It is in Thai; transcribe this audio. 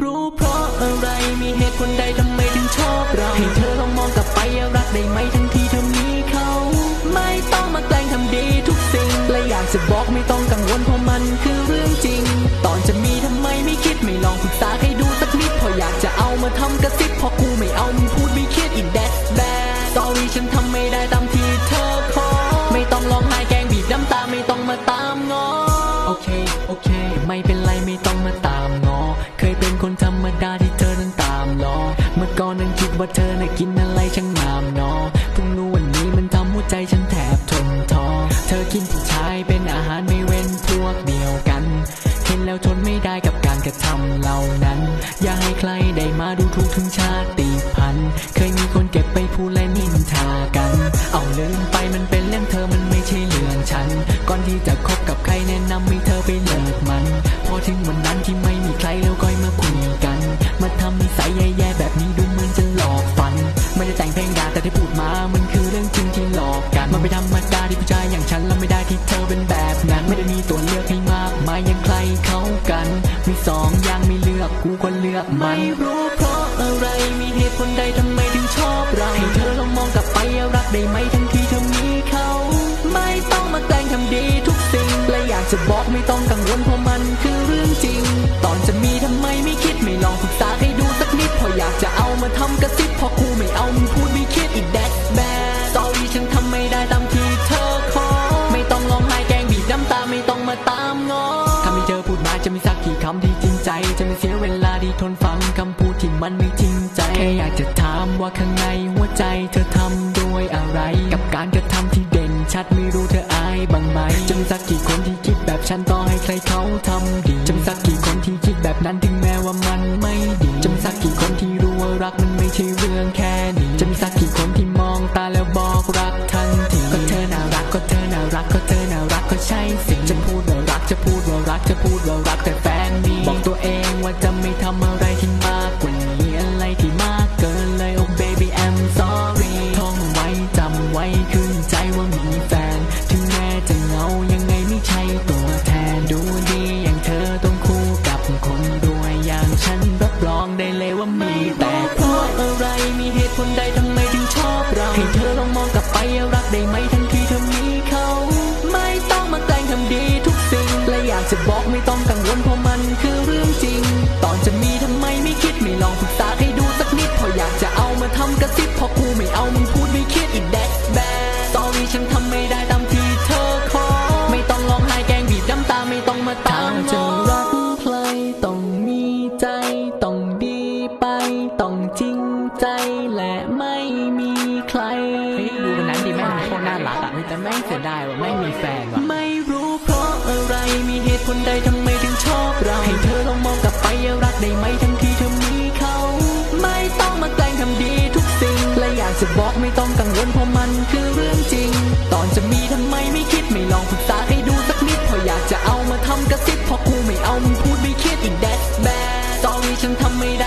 รู้เพราะอะไรมีเหตุผลใดทำไมถึงชอบเราให้เธอลองมองกลับไปรักได้ไหมทั้งที่เธอมีเขาไม่ต้องมาแกล้งทำดีทุกสิ่งและอยากจะบอกไม่ต้องกังวลเพราะมันคือเรื่องจริงตอนจะมีทำไมไม่คิดไม่ลองศึกษาให้ดูสักนิดพออยากจะเอามาทำกระซิบพอกูไม่เอามึงพูดไม่คิดอินเดสแบดสอรี่ฉันทำไม่ได้ตามที่เธอขอไม่ต้องร้องไห้แกล้งบีบน้ำตาไม่ต้องมาตามง้อโอเคไม่เป็นไรไม่ต้องมาตามง้อเคยเป็นคนธรรมดาที่เธอนั้นตามล้อเมื่อก่อนนั้นคิดว่าเธอน่ะกินอะไรช่างงามเนาะเพิ่งรู้วันนี้มันทำหัวใจฉันแทบทนท้อเธอกินผู้ชายเป็นอาหารไม่เว้นพวกเดียวกันเห็นแล้วทนไม่ได้กับการกระทำเหล่านั้นอย่าให้ใครได้มาดูถูกถึงชาติพันธุ์เคยมีคนเก็บไปพูดและนินทากันเอาลืมไปมันเป็นเรื่องเธอมันไม่ใช่เรื่องฉันก่อนที่จะคบกับใครแนะนำให้เธอไปเลิกมันพอถึงวันนั้นที่ไม่มีใครแล้วก็มาคุยกันมาทำนิสัยแย่ๆแบบนี้ดูเหมือนจะหลอกฟันไม่ได้แต่งเพลงด่าแต่ที่พูดมามันคือเรื่องจริงที่หลอกกันมันไม่ธรรมดาที่ผู้ชายอย่างฉันแล้วไม่ได้ที่เธอเป็นแบบนั้นไม่ได้มีตัวเลือกให้มากมายอย่างใครเขากันมีสองอย่างไม่เลือกกูก็เลือกมันไม่รู้เพราะอะไรมีเหตุผลใดทำไมถึงชอบเราให้เธอลองมองกลับไปรักได้ไหมทั้งที่เธอมีเขาไม่ต้องมาแกล้งทำดีทุกสิ่งและอยากจะบอกไม่ต้องกังวลเพราะมันคือเรื่องจริงตอนจะมีทำไมไม่คิดไม่ลองศึกษาให้ดูสักนิดพออยากจะเอามาทำกระซิบพอกูไม่เอามึงพูดไม่คิดอีกแดดแบดสอรี่ฉันทำไม่ได้ตามที่เธอขอไม่ต้องร้องไห้แกล้งบีบน้ำตาไม่ต้องมาตามง้อคำที่เธอพูดมาจะมีสักกี่คำที่จริงใจจะไม่เสียเวลาที่ทนฟังคำพูดที่มันไม่จริงใจแค่อยากจะถามว่าข้างในหัวใจเธอทำด้วยอะไรกับการกระทำที่เด่นชัดไม่รู้เธออายบ้างไหมจะมีสักกี่คนที่คิดแบบฉันต่อให้ใครเขาทำดีจะมีสักกี่คนที่คิดแบบนั้นถึงแม้ว่ามันไม่ดีจะมีสักกี่คนที่รู้ว่ารักมันไม่ใช่เรื่องแค่นี้จะมีสักกี่คนที่มองตาแล้วบอกรักทันทีก็เธอน่ารักก็เธอน่ารักก็เธอน่ารักก็ใช่สิ่งฉันพูดว่ารักจะพูดว่ารักจะพูดว่ารักแต่แฟนมีบอกตัวเองว่าจะไม่ทำอะไรที่มากกว่านี้อะไรที่มากเกินเลย oh baby I'm sorry ท่องไว้จำไว้ขึ้นใจว่ามีแฟนถึงแม้จะเหงายังไงไม่ใช่ตัวแทนดูดีอย่างเธอต้องคู่กับคนรวยอย่างฉันรับรองได้เลยว่ามีแต่เพราะอะไรมีเหตุผลใดทำไมถึงชอบเราให้เธอลองมองกลับไปรักได้ไหมทั้งที่เธอมีเขาไม่ต้องมาแกล้งทำดีทุกสิ่งและอยากจะบอกไม่ต้องกังวลเพราะมันคือเรื่องจริงตอนจะมีทำไมไม่คิดไม่ลองศึกษาให้ดูสักนิดพออยากจะเอามาทำกระซิบพอกูไม่เอามึงพูดไม่คิดอีกแดดแบดสอรี่ฉันทำไม่ได้ตามที่เธอขอไม่ต้องร้องไห้แกล้งบีบน้ำตาไม่ต้องมาตามจะรักใครต้องมีใจต้องดีไปต้องจริงใจและไม่มีใครดูวันนั้นดิแม่งโคตรน่ารักอะแต่แม่งเสียดายว่าไม่มีแฟนว่ะไม่รู้เพราะอะไรมีเหตุผลใดทำไมถึงชอบเราให้เธอลองมองกลับไปรักได้ไหมทั้งที่เธอมีเขาไม่ต้องมาแกล้งทำดีทุกสิ่งและอยากจะบอกไม่ต้องกังวลเพราะมันคือเรื่องจริงตอนจะมีทำไมไม่คิดไม่ลองศึกษาให้ดูสักนิดพออยากจะเอามาทำกระซิบพอกูไม่เอามึงพูดไม่คิดอีกแดดแบดสอรี่ฉันทำไม่ได้